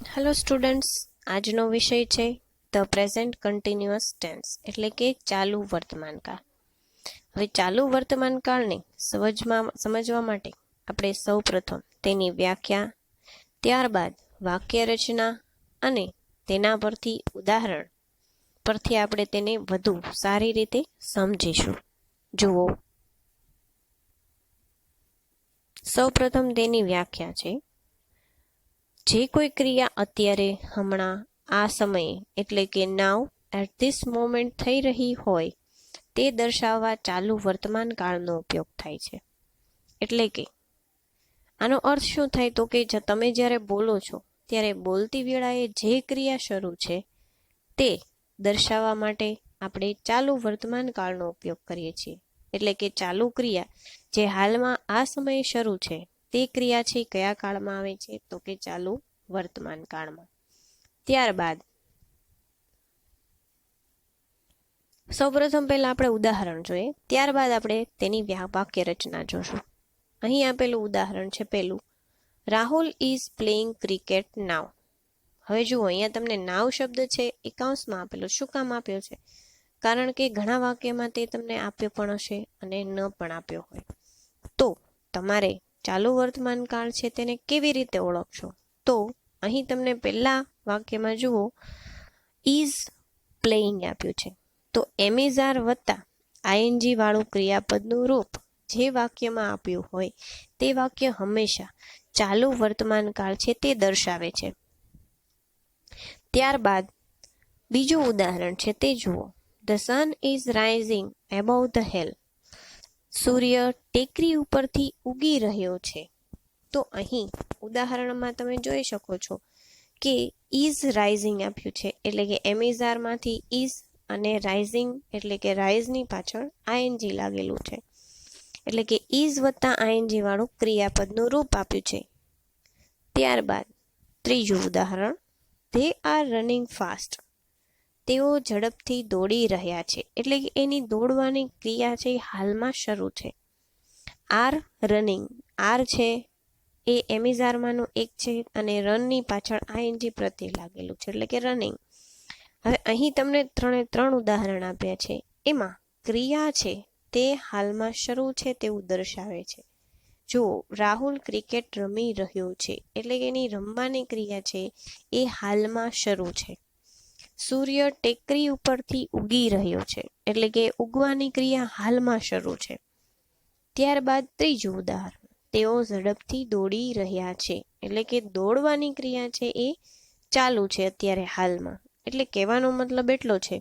Hello students, આજનો વિષય છે ધ પ્રેઝન્ટ કન્ટિન્યુઅસ ટેન્સ એટલે કે ચાલુ વર્તમાનકાળ. હવે ચાલુ વર્તમાનકાળને સમજવા માટે આપણે સૌપ્રથમ તેની વ્યાખ્યા, ત્યારબાદ વાક્ય રચના અને તેના પરથી ઉદાહરણ પરથી આપણે તેને વધુ સારી રીતે સમજીશું. જુઓ, સૌપ્રથમ તેની વ્યાખ્યા છે: જે કોઈ ક્રિયા અત્યારે, હમણાં, આ સમયે એટલે કે નાવ, એટ ધીસ મોમેન્ટ થઈ રહી હોય તે દર્શાવવા ચાલુ વર્તમાન કાળનો ઉપયોગ થાય છે. એટલે કે આનો અર્થ શું થાય તો કે તમે જ્યારે બોલો છો ત્યારે બોલતી વેળાએ જે ક્રિયા શરૂ છે તે દર્શાવવા માટે આપણે ચાલુ વર્તમાન કાળનો ઉપયોગ કરીએ છીએ. એટલે કે ચાલુ ક્રિયા જે હાલમાં આ સમયે શરૂ છે તે ક્રિયા છે કયા કાળમાં આવે છે તો કે ચાલુ વર્તમાન કાળમાં. ત્યારબાદ સૌપ્રથમ પહેલા આપણે ઉદાહરણ જોઈએ, ત્યારબાદ આપણે તેની વાક્ય રચના જોશું. અહીં આપેલું ઉદાહરણ છે પહેલું: રાહુલ ઇઝ પ્લેઇંગ ક્રિકેટ નાવ. હવે જુઓ, અહીંયા તમને નાવ શબ્દ છે એ કૌંસમાં આપેલો. શું કામ આપ્યો છે? કારણ કે ઘણા વાક્યમાં તે તમને આપ્યો પણ હશે અને ન પણ આપ્યો હોય. તો તમારે ચાલુ વર્તમાન કાળ છે તેને કેવી રીતે ઓળખશો? તો અહીં તમને પહેલા વાક્યમાં જુઓ, ઇઝ પ્લેઇંગ આપ્યું છે. તો એમિઝાર વત્તા આઈએનજી વાળું ક્રિયાપદનું રૂપ જે વાક્યમાં આપ્યું હોય તે વાક્ય હંમેશા ચાલુ વર્તમાન કાળ છે તે દર્શાવે છે. ત્યારબાદ બીજું ઉદાહરણ છે તે જુઓ, the sun is rising above the hill. સૂર્ય ટેકરી ઉપરથી ઉગી રહ્યો છે. તો અહીં ઉદાહરણમાં તમે જોઈ શકો છો કે ઇઝ રાઇઝિંગ આપ્યું છે, એટલે કે એમિઝારમાંથી ઇઝ અને રાઇઝિંગ એટલે કે રાઇઝની પાછળ આઈએનજી લાગેલું છે. એટલે કે ઇઝ વત્તા આઈએનજી વાળું ક્રિયાપદનું રૂપ આપ્યું છે. ત્યારબાદ ત્રીજું ઉદાહરણ, ધે આર રનિંગ ફાસ્ટ. તેઓ ઝડપથી દોડી રહ્યા છે. એટલે કે એની દોડવાની ક્રિયા છે હાલમાં શરૂ છે. આર રનિંગ, આર છે એ એમિઝારમાંનું એક છે અને રનની પાછળ આઈએનજી પ્રત્યે લાગેલું છે એટલે કે રનિંગ. હવે અહીં તમને ત્રણ ઉદાહરણ આપ્યા છે. એમાં ક્રિયા છે તે હાલમાં શરૂ છે તેવું દર્શાવે છે. જો રાહુલ ક્રિકેટ રમી રહ્યો છે એટલે કે એની રમવાની ક્રિયા છે એ હાલમાં શરૂ છે. સૂર્ય ટેકરી ઉપરથી ઉગી રહ્યો છે એટલે કે ઉગવાની ક્રિયા હાલમાં શરૂ છે. ત્યારબાદ ત્રીજું ઉદાહરણ, તેઓ ઝડપથી દોડી રહ્યા છે એટલે કે દોડવાની ક્રિયા છે એ ચાલુ છે અત્યારે હાલમાં. એટલે કહેવાનો મતલબ એટલો છે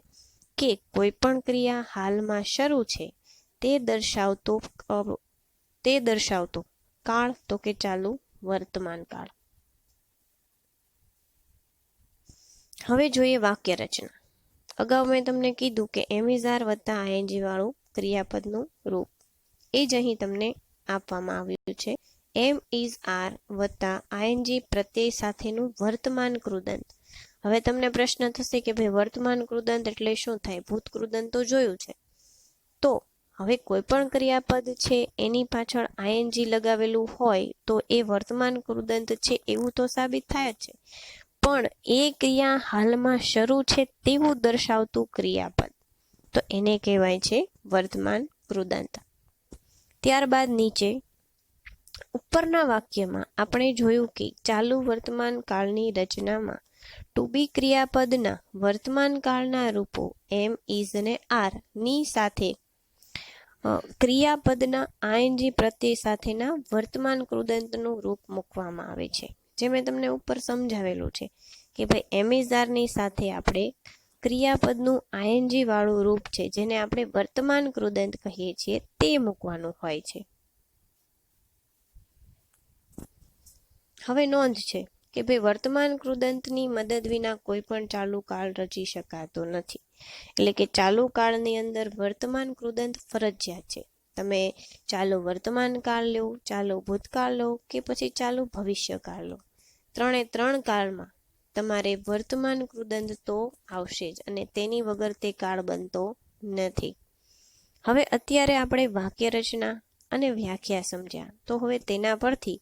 કે કોઈ પણ ક્રિયા હાલમાં શરૂ છે તે દર્શાવતો કાળ તો કે ચાલુ વર્તમાન કાળ. હવે જોઈએ વાક્ય રચના. અગાઉ મેં તમને કીધું કે એમિઝાર વત્તા આઈએનજી વાળું ક્રિયાપદનું રૂપ એ જ અહીં તમને આપવામાં આવ્યું છે. એમ ઇઝ આર વત્તા આઈએનજી પ્રત્યય સાથેનું વર્તમાન કૃદંત. હવે તમને પ્રશ્ન થશે કે ભાઈ વર્તમાન કૃદંત એટલે શું થાય? ભૂત કૃદંત તો જોયું છે. તો હવે કોઈ પણ ક્રિયાપદ છે એની પાછળ આઈએનજી લગાવેલું હોય તો એ વર્તમાન કૃદંત છે એવું તો સાબિત થાય જ છે. પણ એ ક્રિયા હાલમાં શરૂ છે તેવું દર્શાવતું ક્રિયાપદ, તો એને કહેવાય છે વર્તમાન કૃદંત. ત્યારબાદ નીચે ઉપરના વાક્યમાં આપણે જોયું કે ચાલુ વર્તમાન કાળની રચનામાં ટુ બી ક્રિયાપદના વર્તમાન કાળના રૂપો એમ, ઇઝ અને આર ની સાથે ક્રિયાપદના આઈએનજી પ્રત્યય સાથેના વર્તમાન કૃદંતનું રૂપ મૂકવામાં આવે છે. જે મેં તમને ઉપર સમજાવેલું છે કે ભાઈ એમિઝારની સાથે આપણે ક્રિયાપદનું આઈએનજી વાળું રૂપ છે જેને આપણે વર્તમાન કૃદંત કહીએ છીએ તે મૂકવાનું હોય છે. હવે નોંધ છે કે ભાઈ વર્તમાન કૃદંતની મદદ વિના કોઈ પણ ચાલુ કાળ રચી શકાતો નથી. એટલે કે ચાલુ કાળની અંદર વર્તમાન કૃદંત ફરજિયાત છે. તમે ચાલુ વર્તમાન કાળ લો, ચાલુ ભૂતકાળ લો કે પછી ચાલુ ભવિષ્યકાળ લો, ત્રણ કાળમાં તમારે વર્તમાન કૃદંત તો આવશે જ અને તેની વગર તે કાળ બનતો નથી. હવે અત્યારે આપણે વાક્ય રચના અને વ્યાખ્યા સમજ્યા, તો હવે તેના પરથી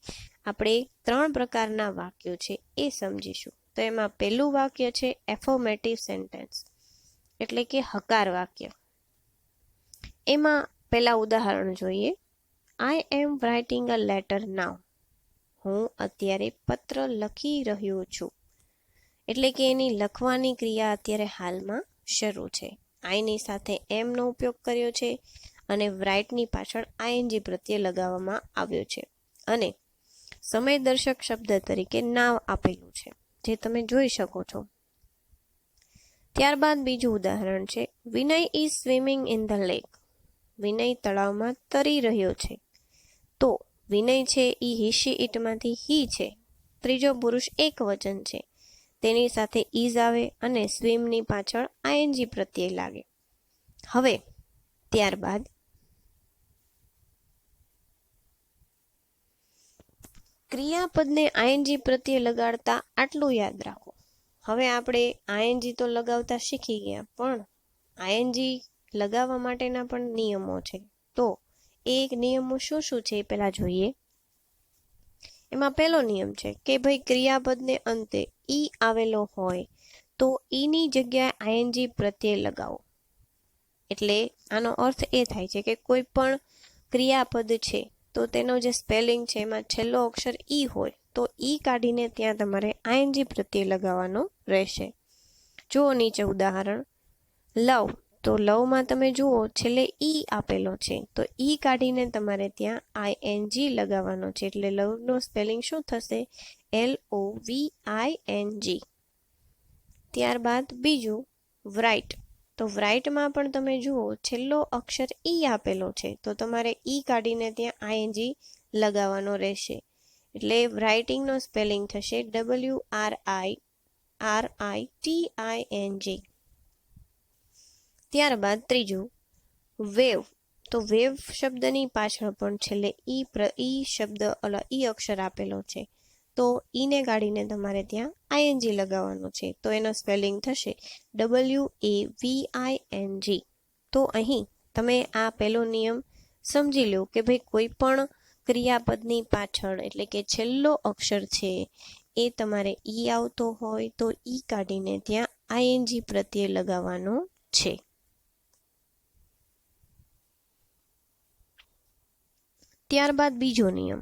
આપણે 3 પ્રકારના વાક્યો છે એ સમજીશું. તો તો એમાં પહેલું વાક્ય છે એફર્મેટિવ સેન્ટેન્સ, એટલે કે હકાર વાક્ય. એમાં પહેલા ઉદાહરણ જોઈએ. આઈ એમ રાઇટિંગ અ લેટર નાઉ. હું અત્યારે પત્ર લખી રહ્યો છું. એટલે કે એની લખવાની ક્રિયા અત્યારે હાલમાં શરૂ છે. આઈની સાથે એમનો ઉપયોગ કર્યો છે અને રાઇટની પાછળ આઈએનજી પ્રત્યે લગાવવામાં આવ્યો છે અને સમયદર્શક શબ્દ તરીકે નાવ આપેલું છે, જે તમે જોઈ શકો છો. ત્યારબાદ બીજું ઉદાહરણ છે Vinay is swimming in the lake. Vinay તળાવમાં તરી રહ્યો છે. તો વિનય છે એ હી શી ઇટમાંથી હી છે, ત્રીજો પુરુષ એક વચન છે, તેની સાથે ઇઝ આવે અને સ્વિમની પાછળ આઈએનજી પ્રત્યય લાગે. હવે ત્યારબાદ ક્રિયાપદને આઈએનજી પ્રત્યે લગાડતા આટલું યાદ રાખો. હવે આપણે આઈએનજી તો લગાવતા શીખી ગયા, પણ આઈએનજી લગાવવા માટેના પણ નિયમો છે. તો એ નિયમો શું શું છે એ પહેલા જોઈએ. એમાં પહેલો નિયમ છે કે ભાઈ ક્રિયાપદને અંતે ઈ આવેલો હોય તો ઈની જગ્યાએ આઈએનજી પ્રત્યય લગાવો. એટલે આનો અર્થ એ થાય છે કે કોઈ પણ ક્રિયાપદ છે તો તેનો જે સ્પેલિંગ છે એમાં છેલ્લો અક્ષર ઈ હોય તો ઈ કાઢીને ત્યાં તમારે આઈએનજી પ્રત્યય લગાવવાનો રહેશે. જુઓ નીચે ઉદાહરણ લવ. તો લવમાં તમે જુઓ છેલ્લે ઈ આપેલો છે તો ઈ કાઢીને તમારે ત્યાં આઈએનજી લગાવવાનો છે. એટલે લવનો સ્પેલિંગ શું થશે? LOVING. ત્યારબાદ બીજું વ્રાઇટ. તો વ્રાઇટમાં પણ તમે જુઓ છેલ્લો અક્ષર ઈ આપેલો છે તો તમારે ઈ કાઢીને ત્યાં આઈએનજી લગાવવાનો રહેશે. એટલે રાઇટિંગનો સ્પેલિંગ થશે WRITING. ત્યારબાદ ત્રીજું વેવ. તો વેવ શબ્દની પાછળ પણ છેલ્લે ઈ શબ્દ ઈ અક્ષર આપેલો છે તો ઈને કાઢીને તમારે ત્યાં આઈએનજી લગાવવાનો છે. તો એનો સ્પેલિંગ થશે WAVING. તો અહીં તમે આ પહેલો નિયમ સમજી લો કે ભાઈ કોઈ પણ ક્રિયાપદની પાછળ એટલે કે છેલ્લો અક્ષર છે એ તમારે ઈ આવતો હોય તો ઈ કાઢીને ત્યાં આઈએનજી પ્રત્યે લગાવવાનો છે. ત્યારબાદ બીજો નિયમ,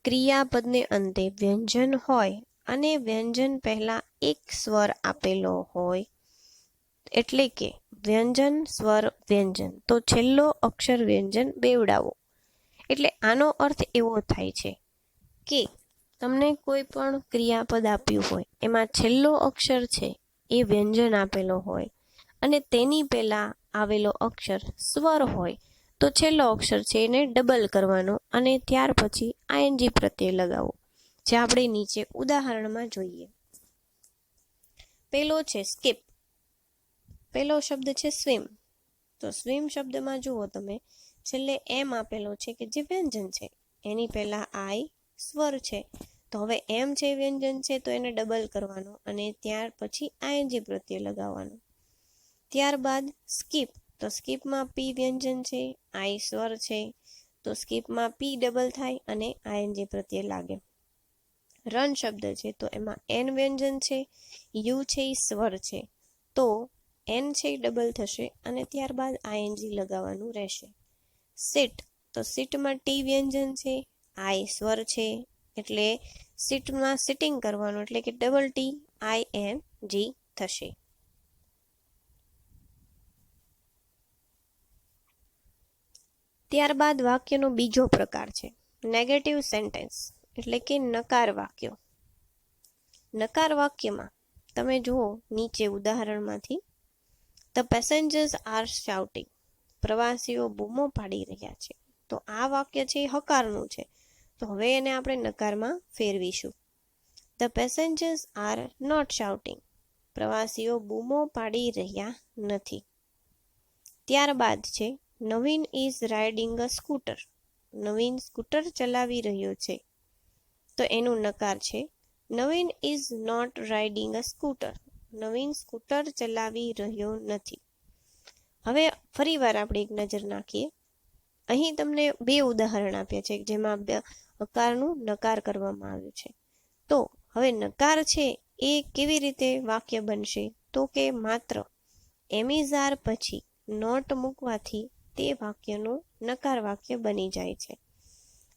ક્રિયાપદને અંતે વ્યંજન હોય અને વ્યંજન પહેલા એક સ્વર આપેલો હોય, એટલે કે વ્યંજન સ્વર વ્યંજન, તો છેલ્લો અક્ષર વ્યંજન બેવડાવો. એટલે આનો અર્થ એવો થાય છે કે તમને કોઈ પણ ક્રિયાપદ આપ્યું હોય એમાં છેલ્લો અક્ષર છે એ વ્યંજન આપેલો હોય અને તેની પહેલા આવેલો અક્ષર સ્વર હોય તો છેલ્લો અક્ષર છે એને ડબલ કરવાનો અને ત્યાર પછી આઈએનજી પ્રત્યય લગાવો, જે આપણે નીચે ઉદાહરણમાં જોઈએ. પેલો છે સ્કીપ. પેલો શબ્દ છે સ્વિમ. તો સ્વિમ શબ્દમાં જુઓ તમે છેલ્લે એમ આપેલો છે કે જે વ્યંજન છે, એની પહેલા આઈ સ્વર છે તો હવે એમ છે વ્યંજન છે તો એને ડબલ કરવાનો અને ત્યાર પછી આઈએનજી પ્રત્યય લગાવવાનો. ત્યારબાદ સ્કીપ. તો સ્કીપમાં પી વ્યંજન છે, આઈ સ્વર છે તો સ્કીપમાં પી ડબલ થાય અને આઈએનજી પ્રત્યય લાગે. રન શબ્દ છે તો એમાં એન વ્યંજન છે, યુ છે એ સ્વર છે તો એન છે ડબલ થશે અને ત્યારબાદ આઈએનજી લગાવવાનું રહેશે. સિટ. તો સિટમાં ટી વ્યંજન છે, આઈ સ્વર છે એટલે સિટમાં સિટિંગ કરવાનું એટલે કે ડબલ ટી ING થશે. ત્યારબાદ વાક્યનો બીજો પ્રકાર છે નેગેટિવ સેન્ટેન્સ, એટલે કે નકાર વાક્યો. નકાર વાક્યમાં તમે જુઓ નીચે ઉદાહરણમાંથી ધ પેસેન્જર્સ આર શાઉટિંગ. પ્રવાસીઓ બૂમો પાડી રહ્યા છે. તો આ વાક્ય છે એ હકારનું છે તો હવે એને આપણે નકારમાં ફેરવીશું. The passengers are not shouting. પ્રવાસીઓ બૂમો પાડી રહ્યા નથી. ત્યારબાદ છે Naveen is riding a scooter. Naveen scooter ચલાવી રહ્યો છે તો એનું નકાર છે Naveen is not riding a scooter. Naveen scooter ચલાવી રહ્યો નથી. હવે ફરીવાર આપણે એક નજર નાખીએ. અહીં તમને બે ઉદાહરણ આપ્યા છે જેમાં હકારનું નકાર કરવામાં આવ્યું છે. તો હવે નકાર છે એ કેવી રીતે વાક્ય બનશે? તો કે માત્ર એમ ઇઝ આર પછી નોટ મૂકવાથી તે વાક્યનું નકાર વાક્ય બની જાય છે.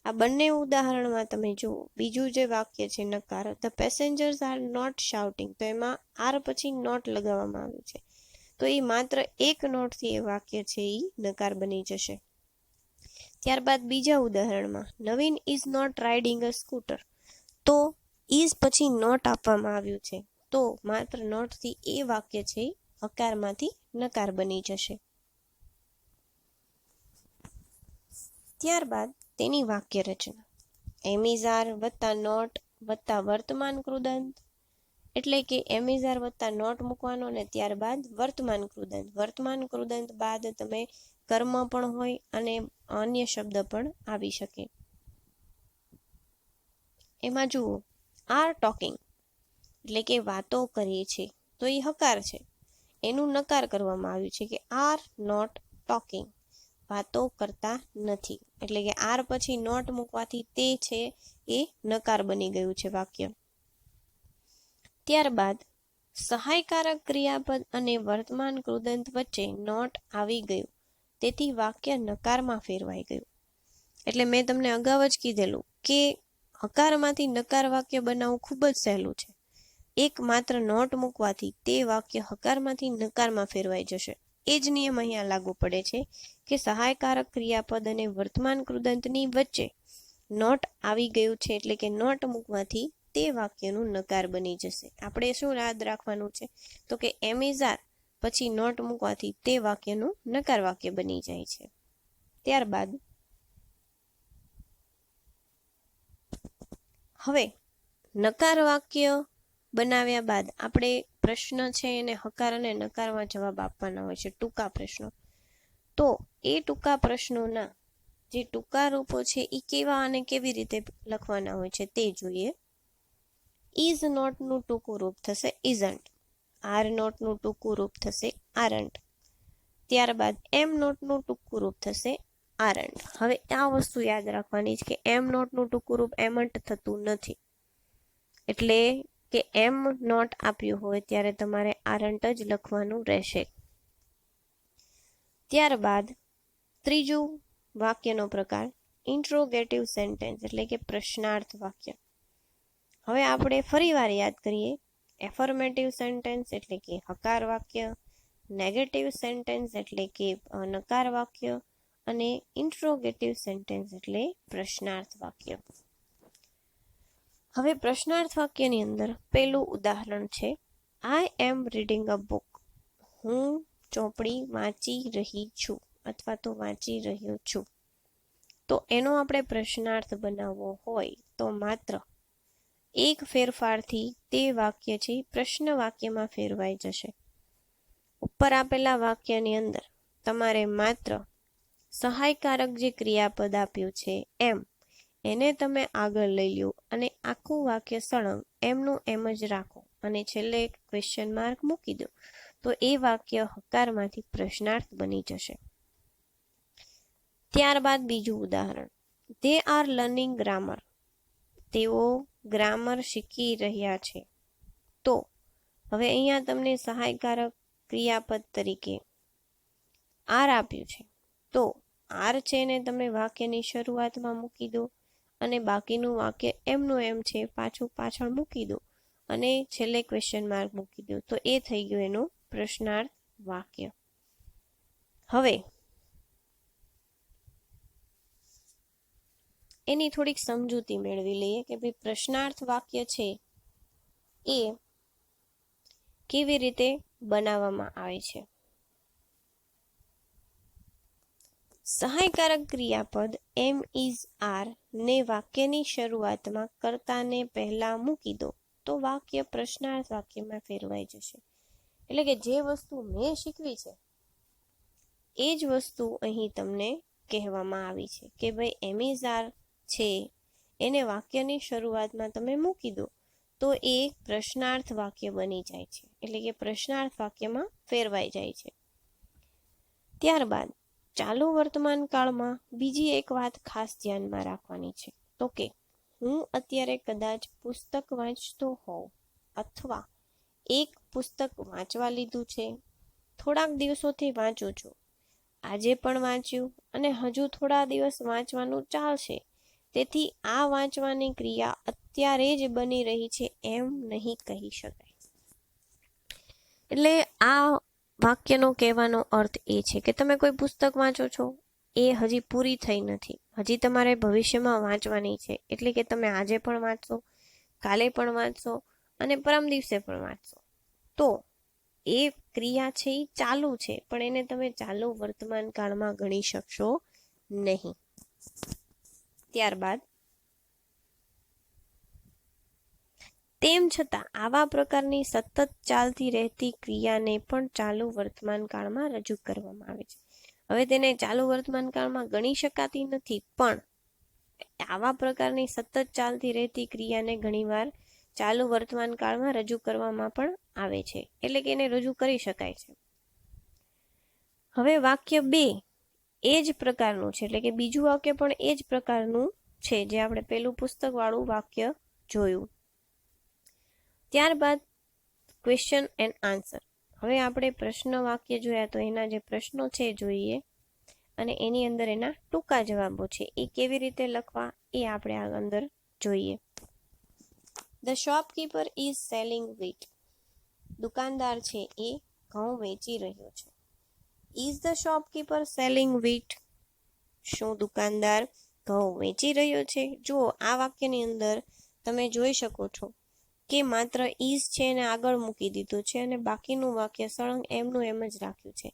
આ બંને ઉદાહરણમાં તમે જુઓ, બીજું જે વાક્ય છે નકાર, the passengers are not shouting, તો એમાં આર પછી નોટ લગાવવામાં આવ્યું છે, તો એ માત્ર એક નોટથી એ વાક્ય છે એ નકાર બની જશે. ત્યારબાદ બીજા ઉદાહરણમાં Naveen is not riding a scooter, તો ઇઝ પછી નોટ આપવામાં આવ્યું છે, તો માત્ર નોટથી એ વાક્ય છે હકારમાંથી નકાર બની જશે. ત્યારબાદ તેની વાક્ય રચના, એમ ઇઝ આર વત્તા નોટ વત્તા વર્તમાન કૃદંત, એટલે કે એમ ઇઝ આર વત્તા નોટ મૂકવાનો અને ત્યારબાદ વર્તમાન કૃદંત. વર્તમાન કૃદંત બાદ તમે કર્મ પણ હોય અને અન્ય શબ્દ પણ આવી શકે. એમાં જુઓ, આર ટોકિંગ એટલે કે વાતો કરીએ છે, તો એ હકાર છે, એનું નકાર કરવામાં આવ્યું છે કે આર નોટ ટોકિંગ, વાતો કરતા નથી, એટલે કે આર પછી નોટ મૂકવાથી તે છે એ નકાર બની ગયું છે વાક્ય. ત્યારબાદ સહાયકારક ક્રિયાપદ અને વર્તમાન કૃદંત વચ્ચે નોટ આવી ગયું, તેથી વાક્ય નકારમાં ફેરવાઈ ગયું. એટલે મેં તમને અગાઉ જ કીધેલું કે હકારમાંથી નકાર વાક્ય બનાવવું ખૂબ જ સહેલું છે. એક માત્ર નોટ મૂકવાથી તે વાક્ય હકારમાંથી નકારમાં ફેરવાઈ જશે. એ જ નિયમ અહીંયા લાગુ પડે છે કે સહાયકારક ક્રિયાપદ અને વર્તમાન કૃદંતની વચ્ચે નોટ આવી ગયું છે, એટલે કે નોટ મૂકવાથી તે વાક્યનું નકાર બની જશે. આપણે શું યાદ રાખવાનું છે? તો કે એમ ઇઝ આર પછી નોટ મૂકવાથી તે વાક્યનું નકાર વાક્ય બની જાય છે. ત્યારબાદ હવે નકાર વાક્ય બનાવ્યા બાદ આપણે પ્રશ્ન છે એને હકાર અને નકારમાં જવાબ આપવાના હોય છે, ટૂંકા પ્રશ્નો. તો એ ટૂંકા પ્રશ્નોના જે ટૂંકા રૂપો છે એ કેવા અને કેવી રીતે લખવાના હોય છે તે જોઈએ. ઇઝ નોટનું ટૂંકું રૂપ થશે ઇઝન્ટ, આર નોટનું ટૂંકું રૂપ થશે આરન્ટ, ત્યારબાદ એમ નોટનું ટૂંકું રૂપ થશે આરન્ટ. હવે આ વસ્તુ યાદ રાખવાની છે કે એમ નોટનું ટૂંકું રૂપ એમન્ટ થતું નથી, એટલે કે એમ નોટ આપ્યું હોય ત્યારે તમારે આરન્ટ જ લખવાનું રહેશે. ત્યારબાદ ત્રીજું વાક્યનો પ્રકાર ઇન્ટ્રોગેટિવ સેન્ટેન્સ, એટલે કે પ્રશ્નાર્થ વાક્ય. હવે આપણે ફરીવાર યાદ કરીએ, એફર્મેટિવ સેન્ટેન્સ એટલે કે હકાર વાક્ય, નેગેટિવ સેન્ટેન્સ એટલે કે નકાર વાક્ય અને ઇન્ટ્રોગેટિવ સેન્ટેન્સ એટલે પ્રશ્નાર્થ વાક્ય. હવે પ્રશ્નાર્થ વાક્યની અંદર પહેલું ઉદાહરણ છે, આઈ એમ રીડિંગ અ બુક, હું ચોપડી વાંચી રહી છું અથવા તો વાંચી રહ્યો છું. તો એનો આપણે પ્રશ્નાર્થ બનાવવો હોય તો માત્ર એક ફેરફારથી તે વાક્ય છે પ્રશ્ન વાક્યમાં ફેરવાઈ જશે. ઉપર આપેલા વાક્યની અંદર તમારે માત્ર સહાયકારક જે ક્રિયાપદ આપ્યું છે એમ, એને તમે આગળ લઈ લો અને આખું વાક્ય સળંગ એમનું એમ જ રાખો અને છેલ્લે એક ક્વેશ્ચન માર્ક મૂકી દો, તો એ વાક્ય હકારમાંથી પ્રશ્નાર્થ બની જશે. ત્યારબાદ બીજું ઉદાહરણ, દે આર લર્નિંગ ગ્રામર, તેઓ ગ્રામર શીખી રહ્યા છે. તો હવે અહીંયા તમને સહાયકારક ક્રિયાપદ તરીકે આર આપ્યું છે, તો આર છે ને તમે વાક્યની શરૂઆતમાં મૂકી દો અને બાકીનું વાક્ય એમનું એમ છે પાછું પાછળ મૂકી દો અને છેલ્લે ક્વેશ્ચન માર્ક મૂકી દો, તો એ થઈ ગયું એનું પ્રશ્નાર્થ વાક્ય. હવે એની થોડીક સમજૂતી મેળવી લઈએ કે ભાઈ પ્રશ્નાર્થ વાક્ય છે એ કેવી રીતે બનાવવામાં આવે છે. સહાયકારક ક્રિયાપદ એમ ઇઝ આર ને વાક્યની શરૂઆતમાં કર્તાને પહેલા મૂકી દો, તો વાક્ય પ્રશ્નાર્થ વાક્યમાં ફેરવાઈ જશે. એટલે કે જે વસ્તુ મેં શીખવી છે એ જ વસ્તુ અહીં તમને કહેવામાં આવી છે કે ભાઈ એમ ઇઝ આર છે એને વાક્યની શરૂઆતમાં તમે મૂકી દો તો એ પ્રશ્નાર્થ વાક્ય બની જાય છે, એટલે કે પ્રશ્નાર્થ વાક્યમાં ફેરવાઈ જાય છે. ત્યારબાદ ચાલુ વર્તમાન કાળમાં બીજી એક વાત ખાસ ધ્યાનમાં રાખવાની છે, તો કે હું અત્યારે કદાચ પુસ્તક વાંચતો હોઉં, અથવા એક પુસ્તક વાંચવા લીધું છે, થોડાક દિવસોથી વાંચું છું, આજે પણ વાંચ્યું અને હજુ થોડા દિવસ વાંચવાનું ચાલશે, તેથી આ વાંચવાની ક્રિયા અત્યારે જ બની રહી છે એમ નહીં કહી શકાય. એટલે આ વાક્યનો કહેવાનો અર્થ એ છે કે તમે કોઈ પુસ્તક વાંચો છો, એ હજી પૂરી થઈ નથી, હજી તમારે ભવિષ્યમાં વાંચવાની છે. એટલે કે તમે આજે પણ વાંચશો, કાલે પણ વાંચશો અને પરમ દિવસે પણ વાંચશો. તો એ ક્રિયા છે એ ચાલુ છે, પણ એને તમે ચાલુ વર્તમાન કાળમાં ગણી શકશો નહીં. ત્યારબાદ તેમ છતાં આવા પ્રકારની સતત ચાલતી રહેતી ક્રિયાને પણ ચાલુ વર્તમાન કાળમાં રજૂ કરવામાં આવે છે. હવે તેને ચાલુ વર્તમાન કાળમાં ગણી શકાતી નથી, પણ આવા પ્રકારની સતત ચાલતી રહેતી ક્રિયાને ઘણીવાર ચાલુ વર્તમાન કાળમાં રજૂ કરવામાં પણ આવે છે, એટલે કે એને રજૂ કરી શકાય છે. હવે વાક્ય 2 એ જ પ્રકારનું છે, એટલે કે બીજું વાક્ય પણ એ જ પ્રકારનું છે જે આપણે પેલું પુસ્તક વાળું વાક્ય જોયું. ત્યારબાદ ક્વેશ્ચન એન્ડ આન્સર. હવે આપણે પ્રશ્ન વાક્ય જોયા, તો એના જે પ્રશ્નો છે જોઈએ અને એની અંદર એના ટૂંકા જવાબો છે એ કેવી રીતે લખવા એ આપણે આ અંદર જોઈએ. The shopkeeper is selling wheat. દુકાનદાર છે એ ઘઉં વેચી રહ્યો છે. Is the shopkeeper selling wheat. શું દુકાનદાર ઘઉં વેચી રહ્યો છે? જુઓ, આ વાક્યની અંદર તમે જોઈ શકો છો કે માત્ર ઇઝ છે એને આગળ મૂકી દીધું છે અને બાકીનું વાક્ય સળંગ એમનું એમ જ રાખ્યું છે.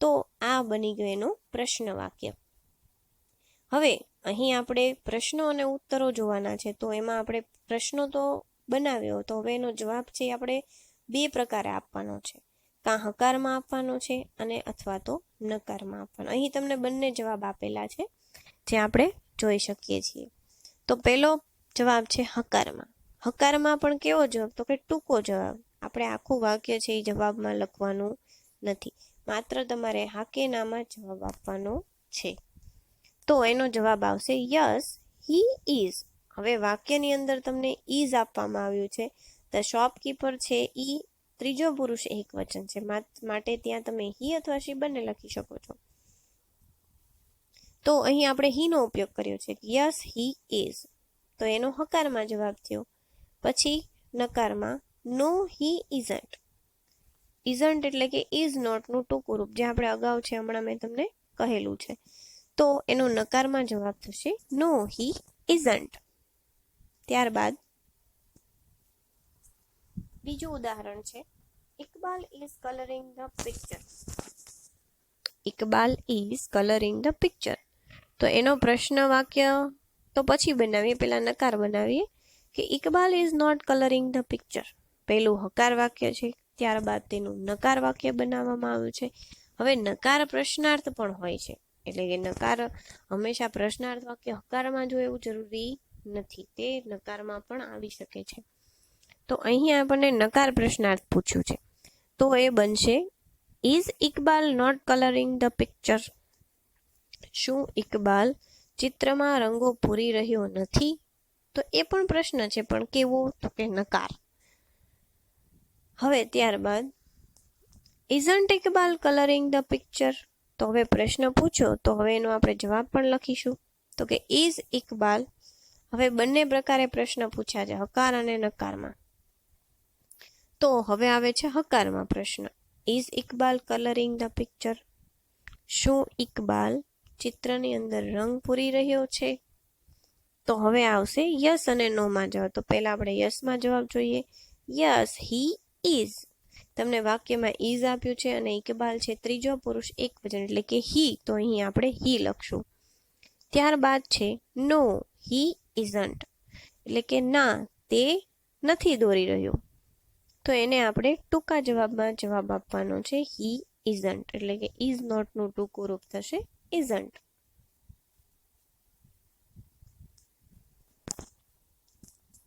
તો આ બની ગયું એનું પ્રશ્ન વાક્ય. હવે અહીં આપણે પ્રશ્નો અને ઉત્તરો જોવાના છે, તો એમાં આપણે પ્રશ્નો તો બનાવ્યો, તો હવે એનો જવાબ છે આપણે 2 પ્રકારે આપવાનો છે. કાં હકારમાં આપવાનો છે અને અથવા તો નકારમાં આપવાનો. અહીં તમને બંને જવાબ આપેલા છે જે આપણે જોઈ શકીએ છીએ. તો પહેલો જવાબ છે હકારમાં. હકારમાં પણ કેવો જવાબ? તો કે ટૂંકો જવાબ. આપણે આખું વાક્ય છે એ જવાબમાં લખવાનું નથી, માત્ર તમારે હા કે નામાં જવાબ આપવાનો છે. તો એનો જવાબ આવશે યસ હી ઇઝ. હવે વાક્યની અંદર તમને ઇઝ આપવામાં આવ્યું છે. ધ શોપકીપર છે ઈ ત્રીજો પુરુષ એકવચન છે, માટે ત્યાં તમે હી અથવા શી બંને લખી શકો છો. તો અહીં આપણે હી નો ઉપયોગ કર્યો છે. યસ હી ઇઝ, તો એનો હકારમાં જવાબ થયો. પછી નકારમાં નો હી ઇઝન્ટ. ઇઝન્ટ એટલે કે ઇઝ નોટનું ટૂંકું રૂપ, જે આપણે અગાઉ છે હમણાં મેં તમને કહેલું છે. તો એનો નકારમાં જવાબ થશે નો હી ઇઝન્ટ. ત્યારબાદ બીજું ઉદાહરણ છે, Iqbal is colouring the picture. Iqbal is colouring the picture. તો એનો પ્રશ્ન વાક્ય તો પછી બનાવીએ, પહેલા નકાર બનાવીએ કે Iqbal is not colouring the picture. પહેલું હકાર વાક્ય છે, ત્યારબાદ તેનું નકાર વાક્ય બનાવવામાં આવ્યું છે. હવે નકાર પ્રશ્નાર્થ પણ હોય છે, એટલે કે નકાર હંમેશા પ્રશ્નાર્થ વાક્ય હકારમાં જો એવું જરૂરી નથી, તે નકારમાં પણ આવી શકે છે. તો અહીં આપણને નકાર પ્રશ્નાર્થ પૂછ્યું છે, તો એ બનશે is Iqbal not colouring the picture. શું ઇકબાલ ચિત્રમાં રંગો પૂરી રહ્યો નથી? તો એ પણ પ્રશ્ન છે, પણ કેવો? તો કે નકાર. હવે ત્યારબાદ isn't Iqbal colouring the picture. તો હવે પ્રશ્ન પૂછ્યો, તો હવે એનો આપણે જવાબ પણ લખીશું. તો કે ઇઝ ઇકબાલ. હવે બંને પ્રકારે પ્રશ્ન પૂછ્યા છે, હકાર અને નકારમાં. તો હવે આવે છે હકારમાં પ્રશ્ન. Is Iqbal colouring the picture. શું ઇકબાલ ચિત્રની અંદર રંગ પૂરી રહ્યો છે? તો હવે આવશે યસ અને નો માં જવાબ. તો પહેલા આપણે યસમાં જવાબ જોઈએ. Yes he is. તમને વાક્યમાં ઇઝ આપ્યું છે અને ઇકબાલ છે ત્રીજો પુરુષ એકવચન, એટલે કે હી, તો અહીં આપણે હી લખશું. ત્યારબાદ છે નો હી ઇઝન્ટ, એટલે કે ના, તે નથી દોરી રહ્યો. તો એને આપણે ટૂંકા જવાબમાં જવાબ આપવાનો છે હી ઇઝન્ટ, એટલે કે ઇઝ નોટનું ટૂંકું રૂપ થશે ઇઝન્ટ.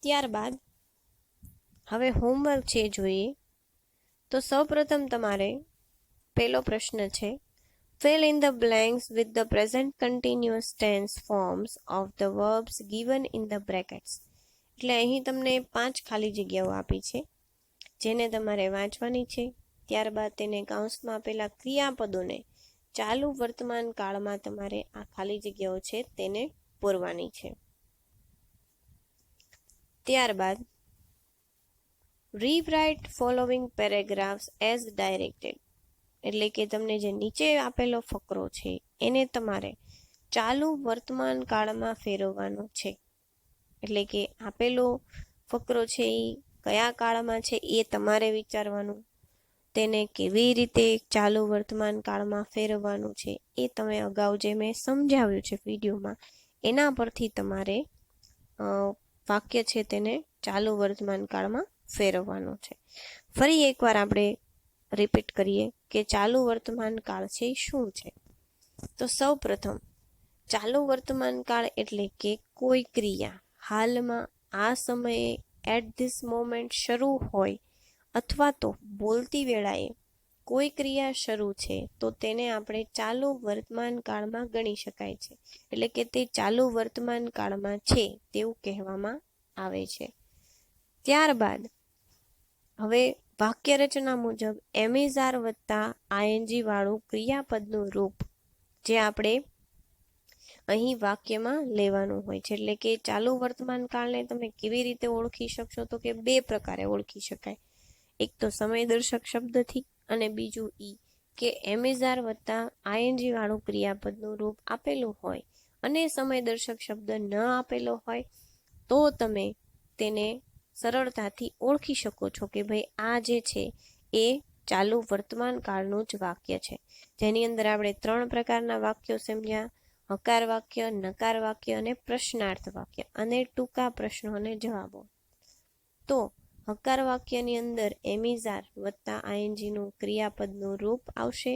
ત્યારબાદ હવે હોમવર્ક છે જોઈએ. તો સૌપ્રથમ તમારે પહેલો પ્રશ્ન છે, fill in the blanks with the present continuous tense forms of the verbs given in the brackets. એટલે અહીં તમને 5 ખાલી જગ્યાઓ આપી છે. જેને તમારે વાંચવાની છે. ત્યારબાદ તેને કૌંસમાં આપેલા ક્રિયાપદોને ચાલુ વર્તમાન કાળમાં તમારે આ ખાલી જગ્યાઓ છે તેને પૂરવાની છે. ત્યારબાદ rewrite following paragraphs as directed, એટલે કે તમને જે નીચે આપેલો ફકરો છે એને તમારે ચાલુ વર્તમાન કાળમાં ફેરવવાનો છે. એટલે કે આપેલો ફકરો છે એ કયા કાળમાં છે એ તમારે વિચારવાનું, તેને કેવી રીતે ચાલુ વર્તમાન કાળમાં ફેરવવાનું છે એ તમે અગાઉ જે મેં સમજાવ્યું છે વિડીયોમાં એના પરથી તમારે વાક્ય છે તેને ચાલુ વર્તમાન કાળમાં ફેરવવાનું છે. ફરી એકવાર આપણે રિપીટ કરીએ કે ચાલુ વર્તમાન કાળ છે શું છે. તો સૌ પ્રથમ ચાલુ વર્તમાન કાળ એટલે કે કોઈ ક્રિયા હાલમાં આ સમયે એટ ધીસ મોમેન્ટ શરૂ હોય અથવા તો બોલતી વેળાએ કોઈ ક્રિયા શરૂ છે તો તેને આપણે ચાલુ વર્તમાન કાળમાં ગણી શકાય છે. એટલે કે તે ચાલુ વર્તમાન કાળમાં છે તેવું કહેવામાં આવે છે. ત્યારબાદ હવે વાક્ય રચના મુજબ એમિઝાર વત્તા આઈએનજી વાળું ક્રિયાપદનું રૂપ જે આપણે અહીં વાક્યમાં લેવાનું હોય છે. એટલે કે ચાલુ વર્તમાન કાળને તમે કેવી રીતે ઓળખી શકશો તો કે બે પ્રકારે ઓળખી શકાય. એક તો સમયદર્શક શબ્દથી અને બીજું કે એમિઝાર વત્તા આઈએનજી વાળું ક્રિયાપદનું રૂપ આપેલું હોય અને સમયદર્શક શબ્દ ન આપેલો હોય તો તમે તેને સરળતાથી ઓળખી શકો છો કે ભાઈ આ જે છે એ ચાલુ વર્તમાન કાળનું જ વાક્ય છે. જેની અંદર આપણે 3 પ્રકારના વાક્યો સમજ્યા: હકાર વાક્ય, નકાર વાક્ય અને પ્રશ્નાર્થ વાક્ય અને ટૂંકા પ્રશ્નો અને જવાબો. તો હકાર વાક્યની અંદર એમિઝાર વત્તા આઈએનજીનું ક્રિયાપદનું રૂપ આવશે.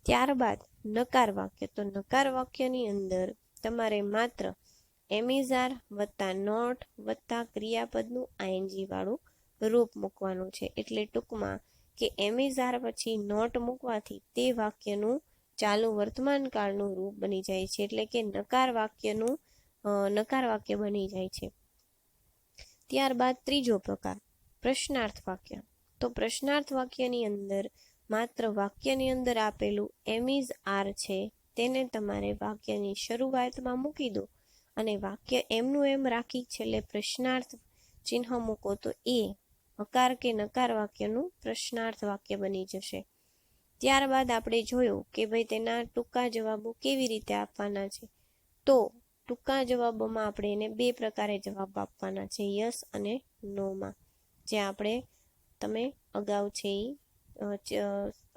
ત્યારબાદ નકાર વાક્ય, તો નકાર વાક્યની અંદર તમારે માત્ર એમિઝાર વત્તા નોટ વત્તા ક્રિયાપદનું આઈએનજી વાળું રૂપ મૂકવાનું છે. એટલે ટૂંકમાં કે એમિઝાર પછી નોટ મૂકવાથી તે વાક્યનું ચાલુ વર્તમાન કાળનું રૂપ બની જાય છે. એટલે કે નકાર વાક્ય બની જાય છે. ત્યારબાદ ત્રીજો પ્રકાર પ્રશ્નાર્થ વાક્ય. તો પ્રશ્નાર્થ વાક્યની અંદર માત્ર વાક્યની અંદર આપેલું એમિઝ આર છે તેને તમારે વાક્યની શરૂઆતમાં મૂકી દો અને વાક્ય એમનું એમ રાખી છેલ્લે પ્રશ્નાર્થ ચિહ્ન મૂકો તો એ હકાર કે નકાર વાક્યનું પ્રશ્નાર્થ વાક્ય બની જશે. ત્યારબાદ આપણે જોયું કે ભાઈ તેના ટૂંકા જવાબો કેવી રીતે આપવાના છે. તો ટૂંકા જવાબોમાં આપણે એને 2 પ્રકારે જવાબ આપવાના છે, યસ અને નોમાં, જે આપણે તમે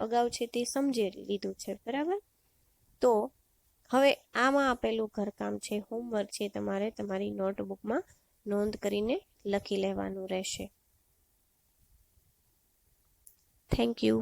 અગાઉ છે તે સમજી લીધું છે, બરાબર. તો હવે આમાં આપેલું ઘરકામ છે, હોમવર્ક છે, તમારે તમારી નોટબુકમાં નોંધ કરીને લખી લેવાનું રહેશે. Thank you.